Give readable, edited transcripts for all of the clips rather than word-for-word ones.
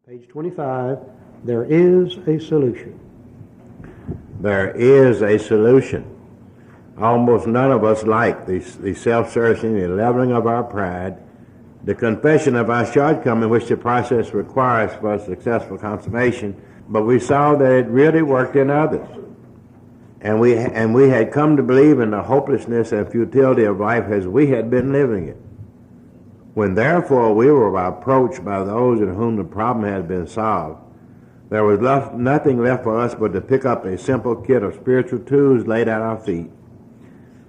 Page 25, there is a solution. There is a solution. Almost none of us like the self-searching, the leveling of our pride, the confession of our shortcoming, which the process requires for successful consummation, but we saw that it really worked in others. And we had come to believe in the hopelessness and futility of life as we had been living it. When therefore we were approached by those in whom the problem had been solved, there was nothing left for us but to pick up a simple kit of spiritual tools laid at our feet.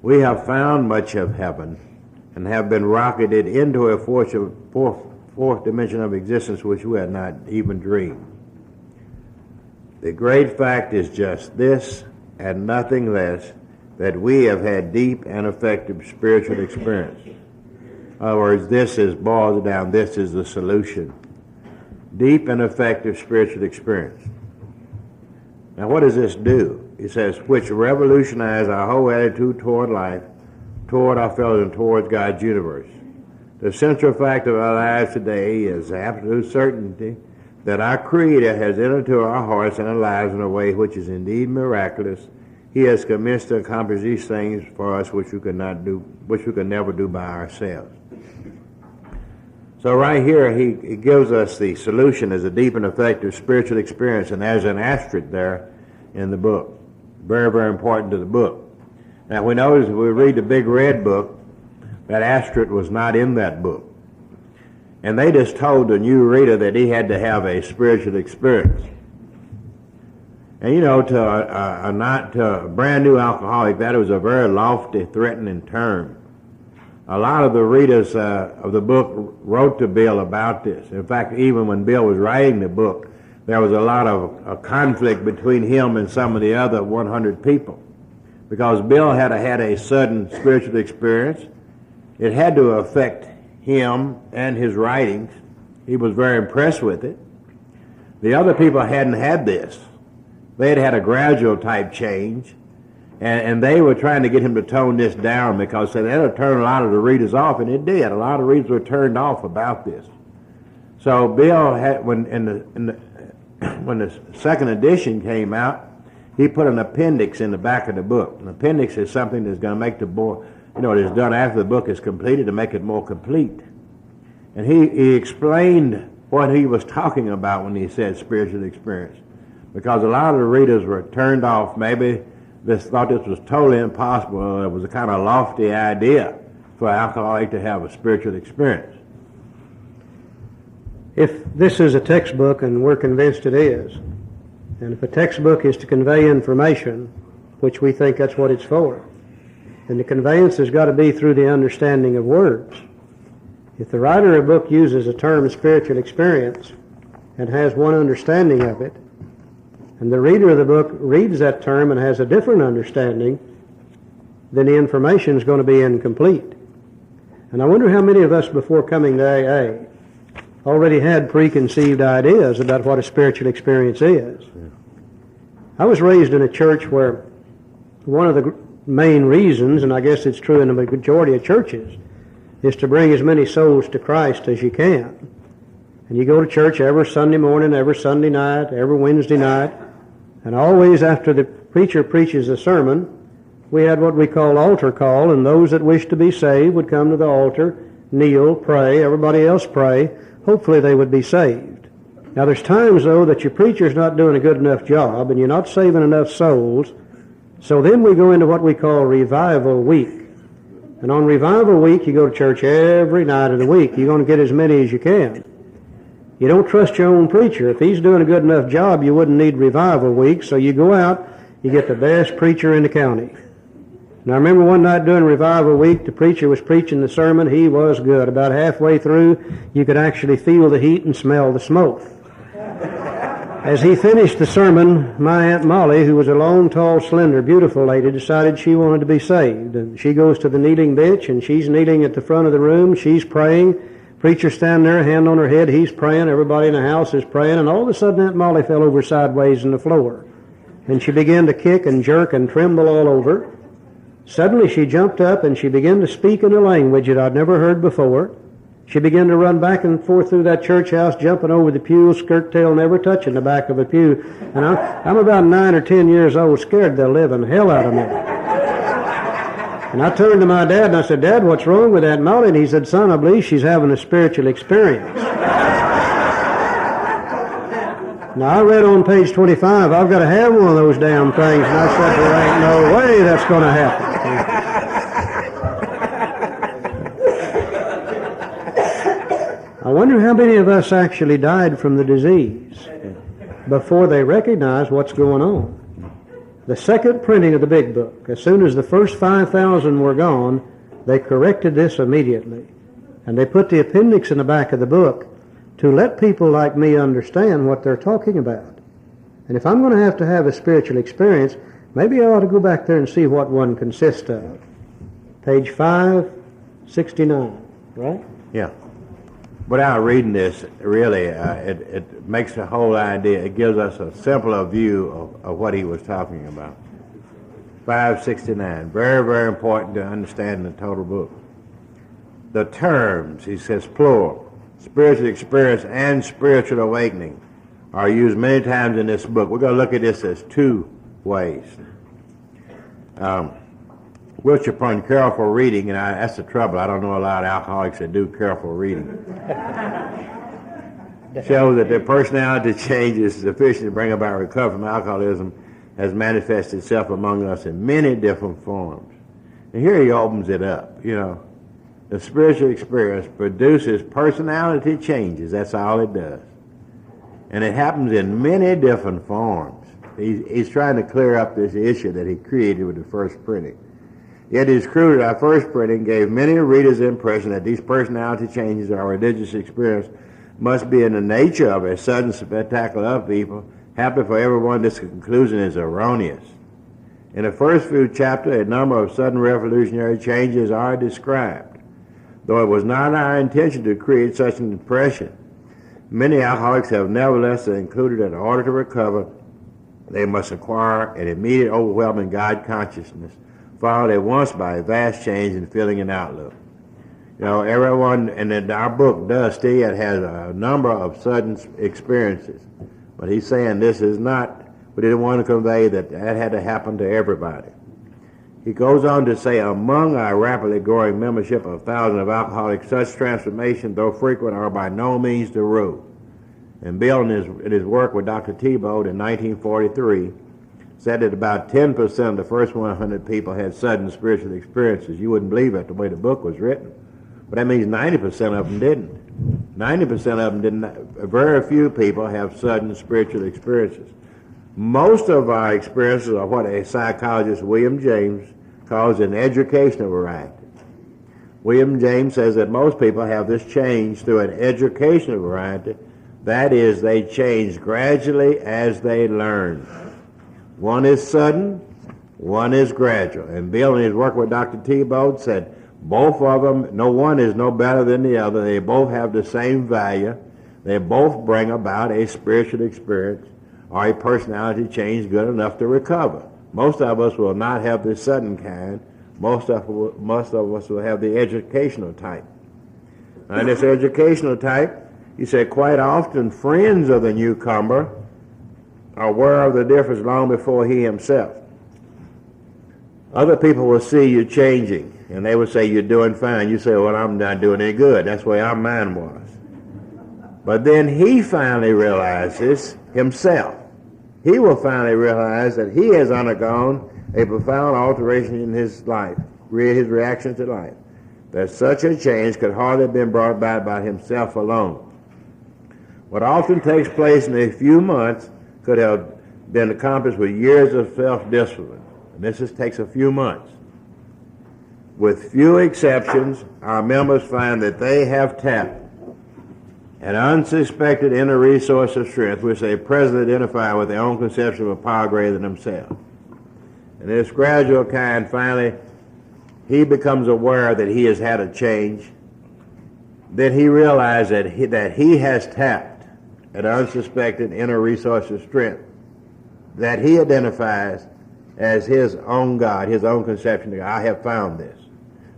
We have found much of heaven and have been rocketed into a fourth dimension of existence which we had not even dreamed. The great fact is just this and nothing less, that we have had deep and effective spiritual experience. In other words, this is boiled down, this is the solution. Deep and effective spiritual experience. Now what does this do? It says, which revolutionize our whole attitude toward life, toward our fellows, and towards God's universe. The central fact of our lives today is the absolute certainty that our Creator has entered into our hearts and our lives in a way which is indeed miraculous. He has commenced to accomplish these things for us which we could never do by ourselves. So right here, he gives us the solution as a deep and effective spiritual experience, and there's an asterisk there in the book. Very, very important to the book. Now we notice if we read the big red book, that asterisk was not in that book. And they just told the new reader that he had to have a spiritual experience. And you know, to a brand new alcoholic, that was a very lofty, threatening term. A lot of the readers of the book wrote to Bill about this. In fact, even when Bill was writing the book, there was a lot of conflict between him and some of the other 100 people. Because Bill had had a sudden spiritual experience. It had to affect him and his writings. He was very impressed with it. The other people hadn't had this. They had had a gradual type change. And they were trying to get him to tone this down because that would turn a lot of the readers off, and it did. A lot of readers were turned off about this. So Bill had, when the second edition came out, he put an appendix in the back of the book. An appendix is something that's going to make the book, that's done after the book is completed to make it more complete. And he explained what he was talking about when he said spiritual experience, because a lot of the readers were turned off. Maybe thought this was totally impossible. It was a kind of lofty idea for an alcoholic to have a spiritual experience. If this is a textbook, and we're convinced it is, and if a textbook is to convey information, which we think that's what it's for, then the conveyance has got to be through the understanding of words. If the writer of a book uses the term spiritual experience and has one understanding of it, and the reader of the book reads that term and has a different understanding, then the information is going to be incomplete. And I wonder how many of us before coming to AA already had preconceived ideas about what a spiritual experience is. I was raised in a church where one of the main reasons, and I guess it's true in the majority of churches, is to bring as many souls to Christ as you can. And you go to church every Sunday morning, every Sunday night, every Wednesday night, and always after the preacher preaches a sermon, we had what we call altar call, and those that wished to be saved would come to the altar, kneel, pray, everybody else pray. Hopefully they would be saved. Now there's times, though, that your preacher's not doing a good enough job and you're not saving enough souls, so then we go into what we call revival week. And on revival week, you go to church every night of the week. You're going to get as many as you can. You don't trust your own preacher. If he's doing a good enough job, you wouldn't need revival week, so you go out, you get the best preacher in the county. And I remember one night during revival week, the preacher was preaching the sermon. He was good. About halfway through, you could actually feel the heat and smell the smoke. As he finished the sermon, my Aunt Molly, who was a long, tall, slender, beautiful lady, decided she wanted to be saved. And she goes to the kneeling bench, and she's kneeling at the front of the room. She's praying. Preacher standing there, hand on her head, he's praying, everybody in the house is praying, and all of a sudden Aunt Molly fell over sideways on the floor. And she began to kick and jerk and tremble all over. Suddenly she jumped up and she began to speak in a language that I'd never heard before. She began to run back and forth through that church house, jumping over the pew, skirt tail never touching the back of a pew. And I'm about 9 or 10 years old, scared the living hell out of me. And I turned to my dad and I said, Dad, what's wrong with that Molly? And he said, son, I believe she's having a spiritual experience. Now, I read on page 25, I've got to have one of those damn things. And I said, there ain't no way that's going to happen. I wonder how many of us actually died from the disease before they recognized what's going on. The second printing of the big book, as soon as the first 5,000 were gone, they corrected this immediately. And they put the appendix in the back of the book to let people like me understand what they're talking about. And if I'm going to have a spiritual experience, maybe I ought to go back there and see what one consists of. Page 569, right? Yeah. Without reading this, really, it makes the whole idea, it gives us a simpler view of what he was talking about. 569, very, very important to understand the total book. The terms, he says plural, spiritual experience and spiritual awakening are used many times in this book. We're going to look at this as two ways. Which upon careful reading, and that's the trouble, I don't know a lot of alcoholics that do careful reading, shows that their personality change is sufficient to bring about recovery from alcoholism has manifested itself among us in many different forms. And here he opens it up, you know. The spiritual experience produces personality changes, that's all it does. And it happens in many different forms. He's trying to clear up this issue that he created with the first printing. It is true that our first printing gave many readers the impression that these personality changes or religious experience must be in the nature of a sudden spectacle of people. Happy for everyone, this conclusion is erroneous. In the first few chapters, a number of sudden revolutionary changes are described. Though it was not our intention to create such an impression, many alcoholics have nevertheless included that in order to recover, they must acquire an immediate, overwhelming God consciousness, followed at once by a vast change in feeling and outlook. You know, everyone, and our book does see it has a number of sudden experiences. But he's saying this is not, we didn't want to convey that had to happen to everybody. He goes on to say, among our rapidly growing membership of thousands of alcoholics, such transformations, though frequent, are by no means the rule. And Bill, in his work with Dr. Thiebaud in 1943, said that about 10% of the first 100 people had sudden spiritual experiences. You wouldn't believe it the way the book was written. But that means 90% of them didn't. 90% of them didn't. Very few people have sudden spiritual experiences. Most of our experiences are what a psychologist, William James, calls an educational variety. William James says that most people have this change through an educational variety. That is, they change gradually as they learn. One is sudden, one is gradual. And Bill, in his work with Dr. Thiebaud, said both of them, no one is no better than the other. They both have the same value. They both bring about a spiritual experience or a personality change good enough to recover. Most of us will not have the sudden kind. Most of us will have the educational type. And this educational type, he said, quite often friends of the newcomer are aware of the difference long before he himself. Other people will see you changing, and they will say you're doing fine. You say, well, I'm not doing any good. That's the way our mind was. But then he finally realizes himself. He will finally realize that he has undergone a profound alteration in his life, his reaction to life, that such a change could hardly have been brought about by himself alone. What often takes place in a few months could have been accomplished with years of self-discipline. And this takes a few months. With few exceptions, our members find that they have tapped an unsuspected inner resource of strength which they presently identify with their own conception of a power greater than themselves. And this gradual kind, finally, he becomes aware that he has had a change. Then he realizes that he has tapped an unsuspected inner resource of strength that he identifies as his own God, his own conception of God. I have found this.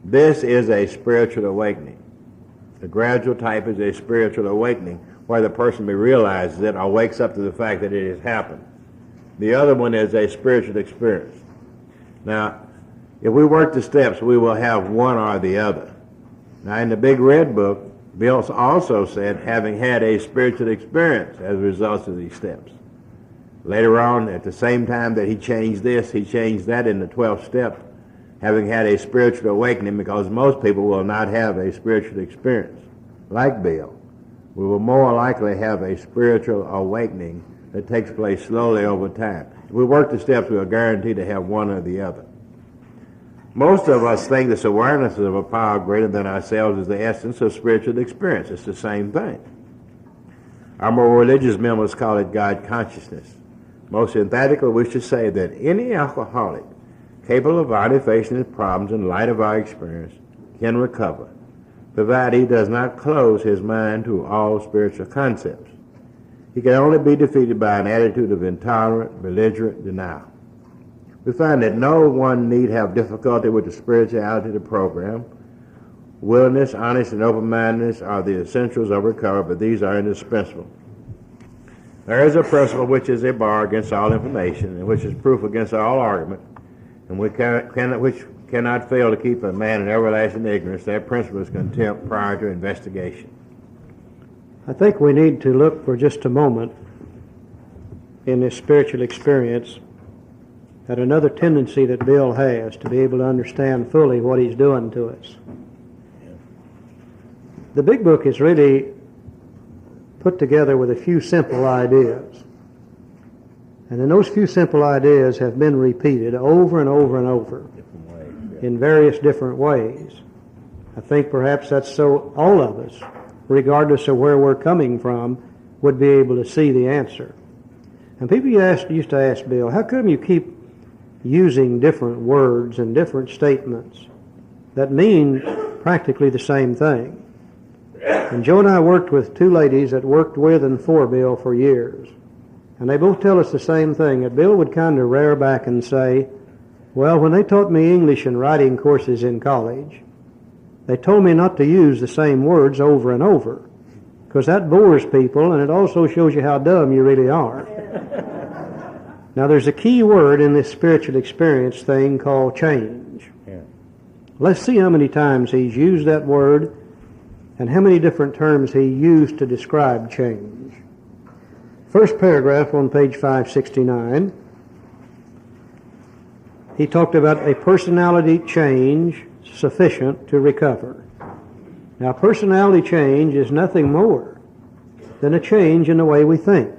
This is a spiritual awakening. The gradual type is a spiritual awakening, where the person realizes it or wakes up to the fact that it has happened. The other one is a spiritual experience. Now, if we work the steps, we will have one or the other. Now, in the Big Red Book, Bill also said, having had a spiritual experience as a result of these steps. Later on, at the same time that he changed this, he changed that in the 12th step, having had a spiritual awakening, because most people will not have a spiritual experience like Bill. We will more likely have a spiritual awakening that takes place slowly over time. If we work the steps, we are guaranteed to have one or the other. Most of us think this awareness of a power greater than ourselves is the essence of spiritual experience. It's the same thing. Our more religious members call it God consciousness. Most emphatically, we should say that any alcoholic capable of already facing his problems in light of our experience can recover, provided he does not close his mind to all spiritual concepts. He can only be defeated by an attitude of intolerant, belligerent denial. We find that no one need have difficulty with the spirituality of the program. Willingness, honesty, and open-mindedness are the essentials of recovery, but these are indispensable. There is a principle which is a bar against all information, and which is proof against all argument, and which cannot fail to keep a man in everlasting ignorance. That principle is contempt prior to investigation. I think we need to look for just a moment in this spiritual experience at another tendency that Bill has to be able to understand fully what he's doing to us. The Big Book is really put together with a few simple ideas. And then those few simple ideas have been repeated over and over and over in various different ways. I think perhaps that's so all of us, regardless of where we're coming from, would be able to see the answer. And people used to ask Bill, how come you keep using different words and different statements that mean practically the same thing? And Joe and I worked with two ladies that worked with and for Bill for years. And they both tell us the same thing, that Bill would kind of rear back and say, well, when they taught me English and writing courses in college, they told me not to use the same words over and over, because that bores people, and it also shows you how dumb you really are. Now, there's a key word in this spiritual experience thing called change. Yeah. Let's see how many times he's used that word and how many different terms he used to describe change. First paragraph on page 569, he talked about a personality change sufficient to recover. Now, personality change is nothing more than a change in the way we think.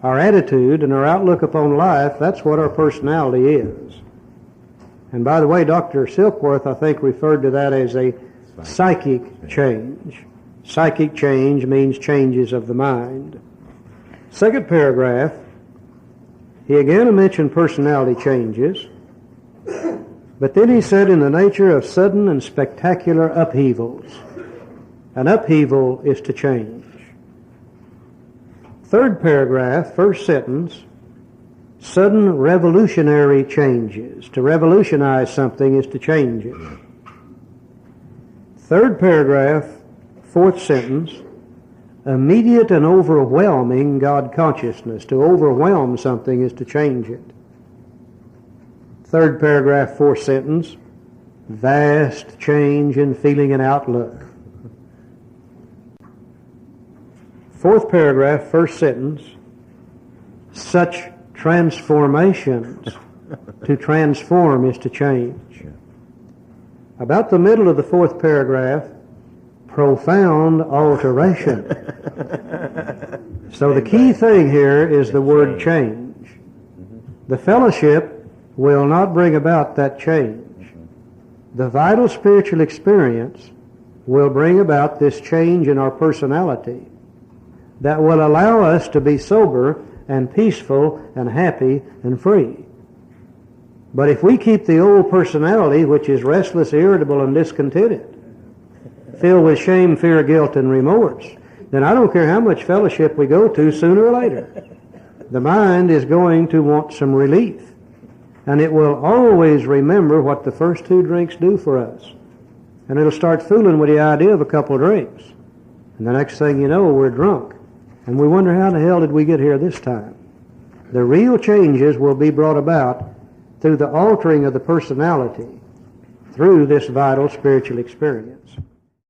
Our attitude and our outlook upon life, that's what our personality is. And by the way, Dr. Silkworth, I think, referred to that as a psychic change. Psychic change means changes of the mind. Second paragraph, he again mentioned personality changes, but then he said in the nature of sudden and spectacular upheavals. An upheaval is to change. Third paragraph, first sentence, sudden revolutionary changes. To revolutionize something is to change it. Third paragraph, fourth sentence, immediate and overwhelming God consciousness. To overwhelm something is to change it. Third paragraph, fourth sentence, vast change in feeling and outlook. Fourth paragraph, first sentence, such transformations. To transform is to change. About the middle of the fourth paragraph, profound alteration. So the key thing here is the word change. The fellowship will not bring about that change. The vital spiritual experience will bring about this change in our personality that will allow us to be sober and peaceful and happy and free. But if we keep the old personality, which is restless, irritable, and discontented, filled with shame, fear, guilt, and remorse, then I don't care how much fellowship we go to, sooner or later, the mind is going to want some relief. And it will always remember what the first two drinks do for us. and it'll start fooling with the idea of a couple of drinks. And the next thing you know, we're drunk. And we wonder, how the hell did we get here this time? The real changes will be brought about through the altering of the personality through this vital spiritual experience.